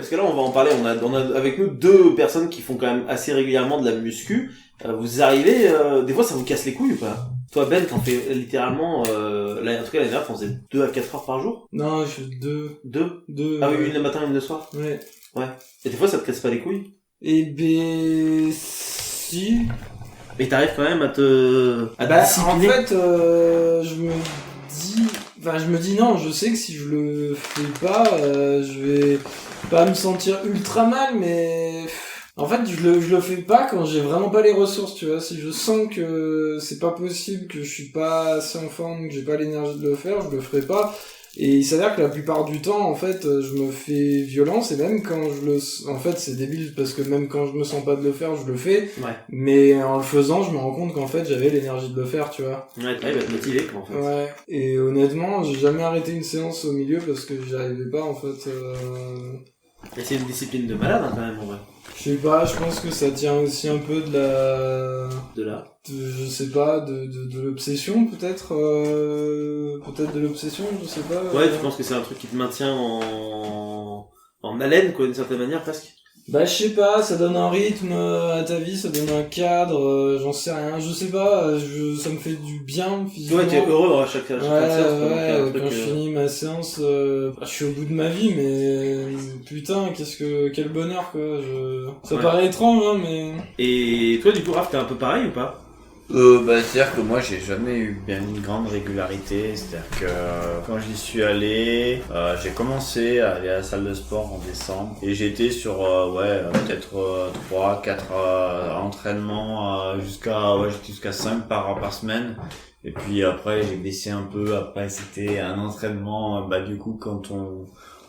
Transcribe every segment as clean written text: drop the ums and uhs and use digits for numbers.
parce que là on va en parler, on a avec nous deux personnes qui font quand même assez régulièrement de la muscu. Vous arrivez, des fois ça vous casse les couilles ou pas? Toi Ben, t'en fais littéralement, en tout cas l'année dernière, t'en faisais 2 à 4 heures par jour? Non, je fais 2. 2? Ah oui, une le matin et une le soir? Ouais. Ouais. Et des fois ça te casse pas les couilles? Eh ben, si. Mais t'arrives quand même à te discipliner. En fait, je me dis non, je sais que si je le fais pas, je vais pas me sentir ultra mal, mais en fait, je le fais pas quand j'ai vraiment pas les ressources, tu vois. Si je sens que c'est pas possible, que je suis pas assez en forme, que j'ai pas l'énergie de le faire, je le ferai pas. Et il s'avère que la plupart du temps, en fait, je me fais violence, et même quand en fait, c'est débile, parce que même quand je me sens pas de le faire, je le fais. Ouais. Mais en le faisant, je me rends compte qu'en fait, j'avais l'énergie de le faire, tu vois. Ouais, t'arrives à te motiver, quoi, en fait. Ouais. Et honnêtement, j'ai jamais arrêté une séance au milieu parce que j'y arrivais pas, en fait. Et c'est une discipline de malade, hein, quand même, en vrai. Je sais pas, je pense que ça tient aussi un peu de la... De là. je sais pas, de l'obsession, peut-être. Peut-être de l'obsession, je sais pas. Ouais, tu penses que c'est un truc qui te maintient en haleine, quoi, d'une certaine manière, presque? Bah, je sais pas, ça donne un rythme à ta vie, ça donne un cadre, j'en sais rien, je sais pas, ça me fait du bien physiquement. Ouais, t'es heureux à chaque séance. Ouais, quand je finis ma séance, je suis au bout de ma vie, mais putain, quel bonheur, quoi. Ça paraît étrange, hein, mais... Et toi, du coup, Raph, t'es un peu pareil ou pas? C'est-à-dire que moi j'ai jamais eu bien une grande régularité, c'est-à-dire que quand j'y suis allé, j'ai commencé à aller à la salle de sport en décembre et j'étais sur peut-être 3-4 entraînements j'étais jusqu'à 5 par semaine. Et puis après j'ai baissé un peu, après c'était un entraînement, du coup quand on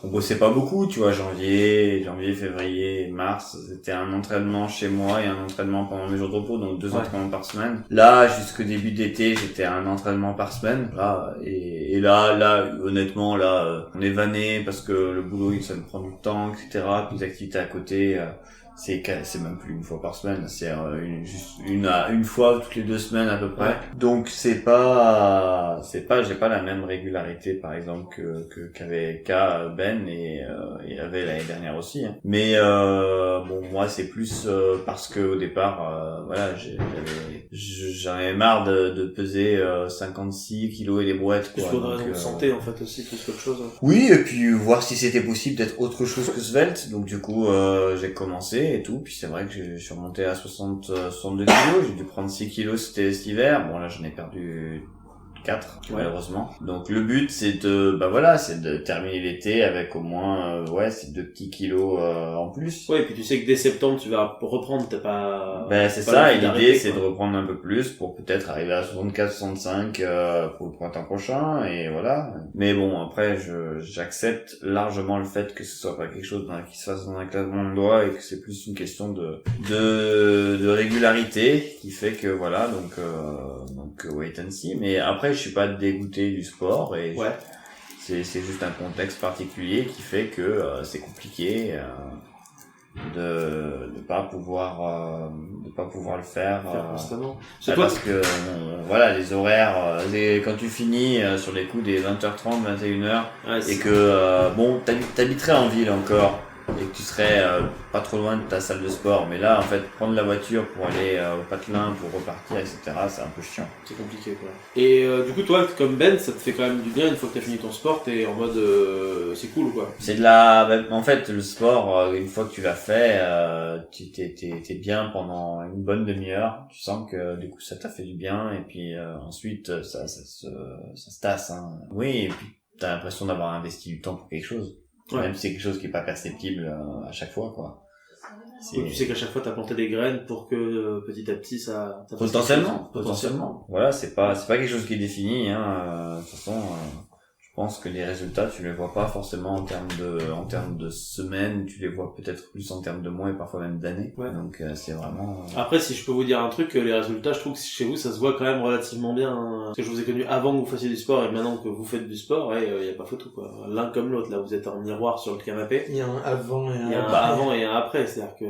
bossait pas beaucoup, tu vois, janvier, février, mars, c'était un entraînement chez moi et un entraînement pendant mes jours de repos, donc 2 entraînements par semaine. Là, jusqu'au début d'été, j'étais à un entraînement par semaine. Là, et là, honnêtement, on est vanné parce que le boulot, ça me prend du temps, etc. Puis les activités à côté, c'est même plus une fois par semaine, c'est juste une fois toutes les 2 semaines à peu près. Ouais. Donc j'ai pas la même régularité par exemple qu'avait Ben et avait l'année dernière aussi. Hein. Mais moi c'est plus parce que au départ j'en avais marre de peser 56 kilos et des brouettes, quoi. Plus pour raison de santé en fait aussi plus qu'autre chose. Hein. Oui, et puis voir si c'était possible d'être autre chose que svelte. Donc du coup j'ai commencé et tout, puis c'est vrai que je suis remonté à 62 kilos, j'ai dû prendre 6 kilos cet hiver, bon là j'en ai perdu 4 malheureusement. Donc le but c'est de terminer l'été avec au moins ces 2 petits kilos en plus. Ouais, et puis tu sais que dès septembre tu vas reprendre, t'as pas... c'est ça, et l'idée c'est de reprendre un peu plus pour peut-être arriver à 64-65 pour le printemps prochain, et voilà. Mais bon, après j'accepte largement le fait que ce soit pas quelque chose qui se fasse dans un claquement de doigts et que c'est plus une question de régularité qui fait que voilà, donc wait and see. Mais après je suis pas dégoûté du sport et c'est juste un contexte particulier qui fait que c'est compliqué de pas pouvoir le faire constamment. Parce que les horaires quand tu finis sur les coups des 20h30 21h et que t'habiterais en ville encore et que tu serais pas trop loin de ta salle de sport, mais là en fait prendre la voiture pour aller au patelin pour repartir, etc., c'est un peu chiant, c'est compliqué quoi. Et du coup toi comme Ben, ça te fait quand même du bien une fois que t'as fini ton sport, t'es en mode c'est cool quoi. C'est en fait le sport, une fois que tu l'as fait, t'es bien pendant une bonne demi-heure, tu sens que du coup ça t'a fait du bien, et puis ensuite ça se tasse, hein. Oui, et puis t'as l'impression d'avoir investi du temps pour quelque chose. Même si c'est quelque chose qui est pas perceptible à chaque fois, quoi. Oui, tu sais qu'à chaque fois t'as planté des graines pour que petit à petit ça potentiellement. Voilà, c'est pas quelque chose qui est défini, hein. De toute façon, je pense que les résultats tu les vois pas forcément en termes de semaines, tu les vois peut-être plus en termes de mois et parfois même d'années. Ouais. Donc c'est vraiment... Après, si je peux vous dire un truc, les résultats, je trouve que chez vous ça se voit quand même relativement bien, hein. Parce que je vous ai connu avant que vous fassiez du sport et maintenant que vous faites du sport, y a pas photo quoi. L'un comme l'autre, là vous êtes en miroir sur le canapé. Il y a un avant et un après. Avant et un après, c'est-à-dire que...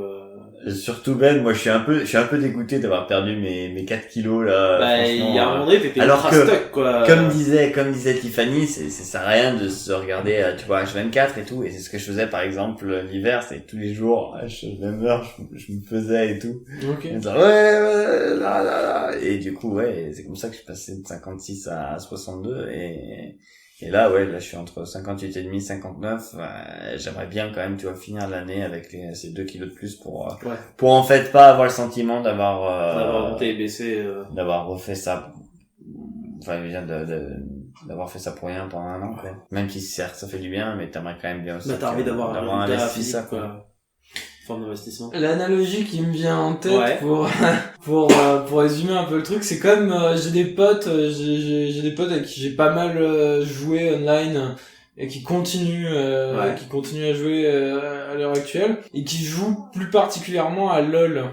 Surtout Ben, moi je suis un peu dégoûté d'avoir perdu mes 4 kilos là. Il y a un moment donné, t'étais ultra stuck quoi. Comme disait Tiffany, c'est ça sert à rien de se regarder, tu vois, H24 et tout. Et c'est ce que je faisais, par exemple, l'hiver, c'est tous les jours, même heure, je me faisais et tout. Ok. Et ça, ouais, là. Et du coup, ouais, c'est comme ça que je suis passé de 56 à 62 et là, ouais, là, je suis entre 58 et demi, 59. J'aimerais bien quand même, tu vois, finir l'année avec ces 2 kilos de plus pour en fait pas avoir le sentiment d'avoir monté et baissé, d'avoir refait ça. Enfin, je veux dire, d'avoir fait ça pour rien pendant un an, quoi. Même si certes, ça fait du bien, mais t'aimerais quand même bien aussi. Bah, t'as envie d'avoir investi ça, quoi. Forme d'investissement. L'analogie qui me vient en tête pour résumer un peu le truc, c'est comme j'ai des potes avec qui j'ai pas mal joué online et qui continuent à jouer à l'heure actuelle et qui jouent plus particulièrement à LoL.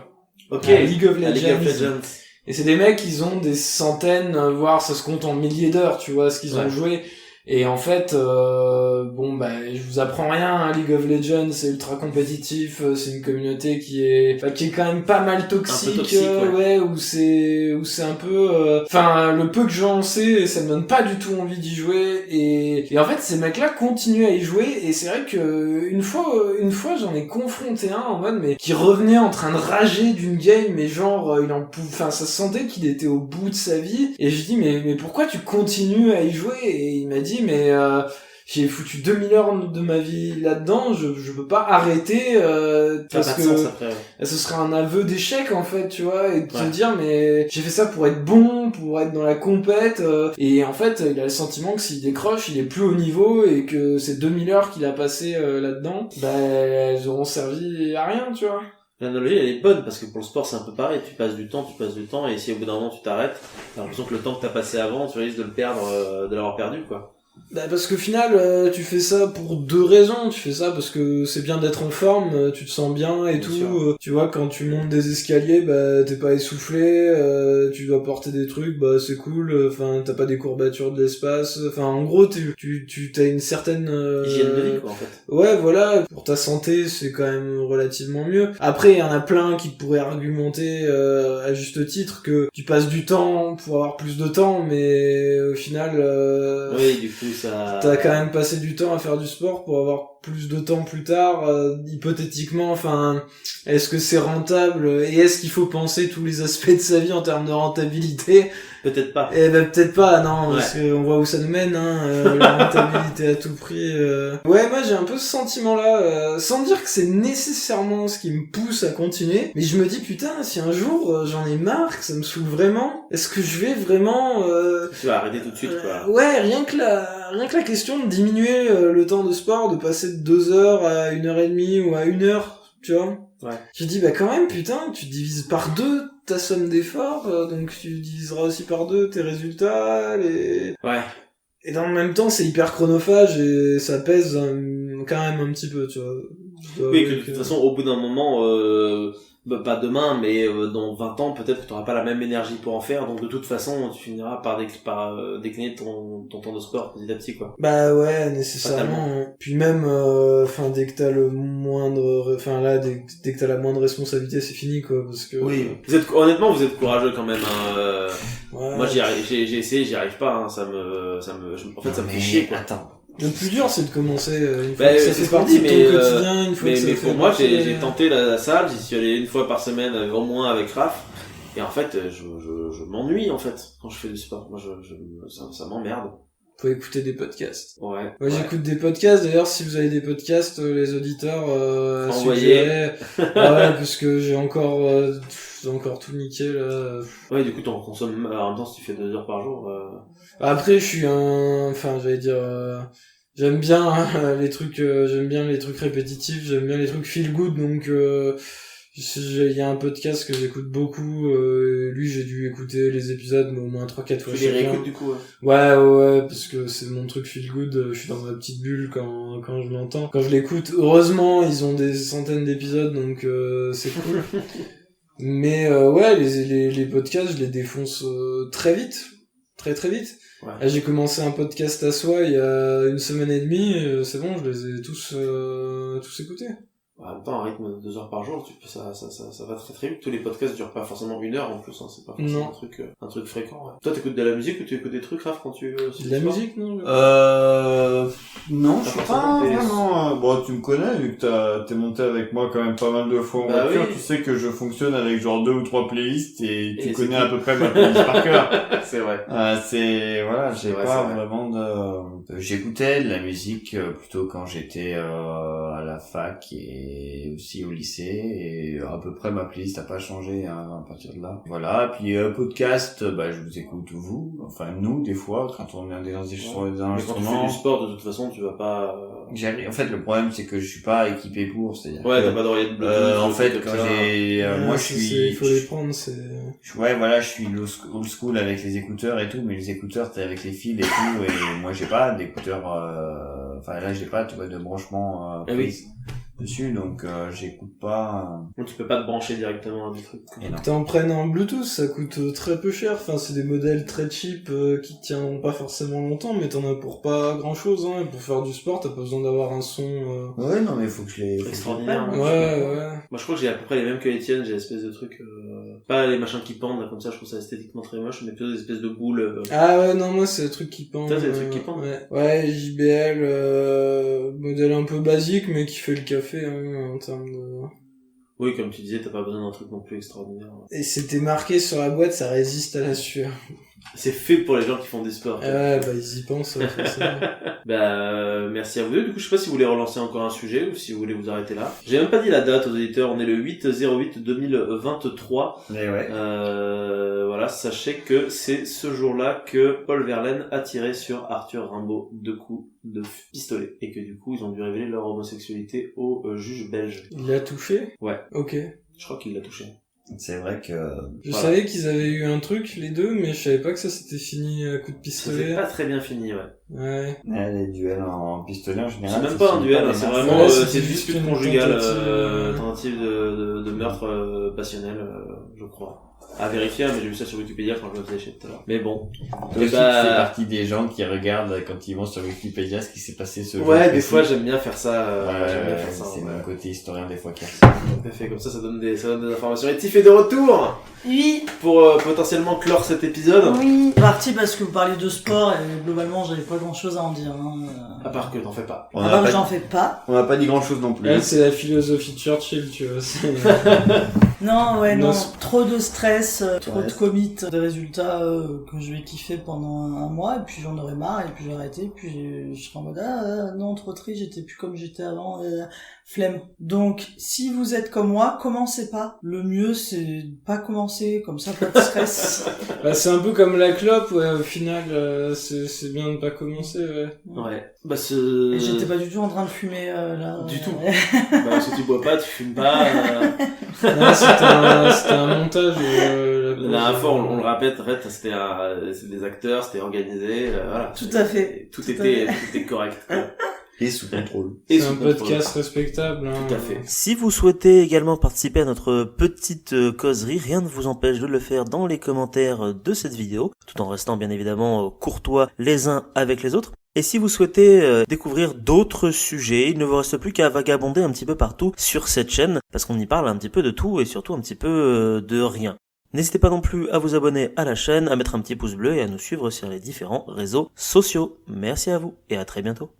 À League of Legends. Et c'est des mecs, ils ont des centaines, voire ça se compte en milliers d'heures, tu vois, ce qu'ils ont joué. Et en fait, je vous apprends rien, hein, League of Legends, c'est ultra compétitif, c'est une communauté qui est quand même pas mal toxique, où c'est un peu, le peu que j'en sais, ça me donne pas du tout envie d'y jouer, et en fait, ces mecs-là continuent à y jouer, et c'est vrai que une fois, j'en ai confronté un en mode, mais qui revenait en train de rager d'une game, mais genre, ça se sentait qu'il était au bout de sa vie, et je dis, mais pourquoi tu continues à y jouer? Et il m'a dit, mais j'ai foutu 2000 heures de ma vie là-dedans, je peux pas arrêter parce que ce serait un aveu d'échec en fait, tu vois, et de te dire mais j'ai fait ça pour être bon, pour être dans la compète, et en fait il a le sentiment que s'il décroche, il est plus au niveau et que ces 2000 heures qu'il a passé là-dedans, elles auront servi à rien, tu vois. L'analogie, elle est bonne, parce que pour le sport, c'est un peu pareil. Tu passes du temps, et si au bout d'un moment tu t'arrêtes, t'as l'impression que le temps que t'as passé avant, tu risques de le perdre, de l'avoir perdu, quoi. Parce qu'au final, tu fais ça pour 2 raisons. Tu fais ça parce que c'est bien d'être en forme, tu te sens bien et tout. Tu vois, quand tu montes des escaliers, t'es pas essoufflé, tu dois porter des trucs, c'est cool. T'as pas des courbatures de l'espace. En gros, tu t'as une certaine hygiène de vie, quoi, en fait. Ouais, voilà. Pour ta santé, c'est quand même relativement mieux. Après, il y en a plein qui pourraient argumenter à juste titre que tu passes du temps pour avoir plus de temps, mais au final, oui, du coup, t'as quand même passé du temps à faire du sport pour avoir plus de temps plus tard, hypothétiquement, est-ce que c'est rentable et est-ce qu'il faut penser tous les aspects de sa vie en termes de rentabilité? Peut-être pas. Peut-être pas, non, parce qu'on voit où ça nous mène, la rentabilité à tout prix. Ouais, moi j'ai un peu ce sentiment-là, sans dire que c'est nécessairement ce qui me pousse à continuer, mais je me dis putain, si un jour j'en ai marre, que ça me saoule vraiment, est-ce que je vais vraiment... Tu vas arrêter tout de suite, quoi. Ouais, rien que la question de diminuer le temps de sport, de passer de 2 heures à 1h30 ou à 1 heure, tu vois. Ouais. Je dis, quand même, putain, tu divises par 2 ta somme d'efforts, donc tu diviseras aussi par 2 tes résultats, Ouais. Et dans le même temps, c'est hyper chronophage et ça pèse quand même un petit peu, tu vois. Oui, que de toute façon, au bout d'un moment, pas demain, mais dans 20 ans, peut-être que tu n'auras pas la même énergie pour en faire, donc de toute façon, tu finiras par décliner ton temps de sport petit à petit, quoi. Ouais, nécessairement. Puis même, dès que t'as le moindre, dès que t'as la moindre responsabilité, c'est fini, quoi, parce que... Oui. Honnêtement, vous êtes courageux quand même, Ouais. Moi, j'ai essayé, j'y arrive pas, ça me fait chier, quoi. Attends. Le plus dur, c'est de commencer une fois que ça fait c'est partie de ton mais, quotidien, une fois que ça mais fait pour moi, partie j'ai tenté la salle, j'y suis allé une fois par semaine, au moins avec Raph, et en fait, je m'ennuie, en fait, quand je fais du sport. Moi, ça m'emmerde. Faut écouter des podcasts. Ouais. Moi, j'écoute des podcasts. D'ailleurs, si vous avez des podcasts, les auditeurs, envoyez. Ouais, parce que j'ai encore tout niqué, là. Ouais, du coup, t'en consommes, en même temps, si tu fais 2 heures par jour, Après, je suis j'aime bien les trucs répétitifs, j'aime bien les trucs feel good, donc il y a un podcast que j'écoute beaucoup, lui j'ai dû écouter les épisodes mais au moins 3-4 fois. Tu les réécoutes du coup, ouais, parce que c'est mon truc feel good, je suis dans ma petite bulle quand je l'entends. Quand je l'écoute, heureusement, ils ont des centaines d'épisodes, donc c'est cool. Mais ouais, les podcasts, je les défonce très vite. Très très vite. Ouais. Là, j'ai commencé un podcast à soi il y a 1 semaine et demie, c'est bon, je les ai tous écoutés. En même temps, un rythme de 2 heures par jour, ça va très très vite. Tous les podcasts durent pas forcément 1 heure en plus, hein, c'est pas forcément un truc fréquent. Ouais. Toi, t'écoutes de la musique ou tu écoutes des trucs, Raph, quand tu... De la musique, non? Non, je sais pas vraiment. Bon, tu me connais, vu que t'es monté avec moi quand même pas mal de fois en voiture, tu sais que je fonctionne avec genre 2 ou 3 playlists et tu connais à peu près ma playlist par cœur. C'est vrai. J'ai pas vraiment de... J'écoutais de la musique plutôt quand j'étais à la fac et aussi au lycée, et à peu près ma playlist a pas changé à partir de là. Voilà, puis podcast, je vous écoute vous, enfin nous des fois quand on est sur les instruments. Mais quand tu fais du sport, de toute façon, tu vas pas... En fait, le problème c'est que je suis pas équipé pour, c'est-à-dire t'as pas d'oreillette Bluetooth. En fait, quand moi je suis... Il faut les prendre, c'est... Ouais, voilà, je suis old school avec les écouteurs et tout, mais les écouteurs, t'es avec les fils et tout, et moi j'ai pas d'écouteurs, là j'ai pas, tu vois, de branchement dessus, donc j'écoute pas. Donc tu peux pas te brancher directement à des trucs. T'en prennes en Bluetooth, ça coûte très peu cher, enfin c'est des modèles très cheap qui tiendront pas forcément longtemps, mais t'en as pour pas grand chose, hein, et pour faire du sport t'as pas besoin d'avoir un son... Ouais, non mais faut que je les... Extraordinaire. Ouais. Moi je crois que j'ai à peu près les mêmes que Étienne, j'ai l'espèce de truc... Pas les machins qui pendent, là, comme ça je trouve ça esthétiquement très moche, mais plutôt des espèces de boules... Ah ouais, non, moi c'est des trucs qui pendent. Ça c'est des trucs qui pendent. Ouais, JBL, modèle un peu basique, mais qui fait le café, hein, en termes de... Oui, comme tu disais, t'as pas besoin d'un truc non plus extraordinaire. Et c'était marqué sur la boîte, ça résiste à la sueur. C'est fait pour les gens qui font du sport. Ils y pensent, forcément. Merci à vous deux. Du coup, je sais pas si vous voulez relancer encore un sujet ou si vous voulez vous arrêter là. J'ai même pas dit la date aux auditeurs. On est le 8/08/2023. Mais ouais. Voilà, sachez que c'est ce jour-là que Paul Verlaine a tiré sur Arthur Rimbaud 2 coups de pistolet. Et que du coup, ils ont dû révéler leur homosexualité au juge belge. Il l'a touché? Ouais. Ok. Je crois qu'il l'a touché. C'est vrai que... Je savais qu'ils avaient eu un truc, les deux, mais je savais pas que ça s'était fini à coup de pistolet. C'était pas très bien fini, ouais. Les duels en pistolet, en général... C'est même pas un duel, c'est vraiment... c'est une dispute conjugale, tentative de meurtre passionnel, je crois. À vérifier, mais j'ai vu ça sur Wikipédia quand je me faisais chier tout à l'heure. Mais bon. Toi aussi, tu fais partie des gens qui regardent quand ils vont sur Wikipédia ce qui s'est passé ce jour. Ouais, des fois j'aime bien faire ça. C'est mon côté historien des fois qui Tout à fait, comme ça donne des informations. Et Tiff est de retour. Oui. Pour potentiellement clore cet épisode. Oui. Parti parce que vous parliez de sport et globalement j'avais pas grand chose à en dire. À part que t'en fais pas. À part que j'en fais pas. On n'a pas dit grand chose non plus. Elle, c'est la philosophie de Churchill, tu vois. Non, non. Trop de stress, trop de commits, des résultats que je vais kiffer pendant un mois, et puis j'en aurai marre, et puis j'ai arrêté, puis je serai en mode non, trop triste, j'étais plus comme j'étais avant, flemme. Donc, si vous êtes comme moi, commencez pas. Le mieux, c'est pas commencer, comme ça, pas de stress. C'est un peu comme la clope, au final, c'est bien de pas commencer, Ouais. Et j'étais pas du tout en train de fumer, là. Du tout. Si tu bois pas, tu fumes pas. Non, c'était un montage. La dernière fois, on le répète, c'était des acteurs, c'était organisé, voilà. Tout à fait. Tout était correct, quoi. Et sous contrôle. C'est un podcast respectable. Hein. Tout à fait. Si vous souhaitez également participer à notre petite causerie, rien ne vous empêche de le faire dans les commentaires de cette vidéo, tout en restant bien évidemment courtois les uns avec les autres. Et si vous souhaitez découvrir d'autres sujets, il ne vous reste plus qu'à vagabonder un petit peu partout sur cette chaîne, parce qu'on y parle un petit peu de tout et surtout un petit peu de rien. N'hésitez pas non plus à vous abonner à la chaîne, à mettre un petit pouce bleu et à nous suivre sur les différents réseaux sociaux. Merci à vous et à très bientôt.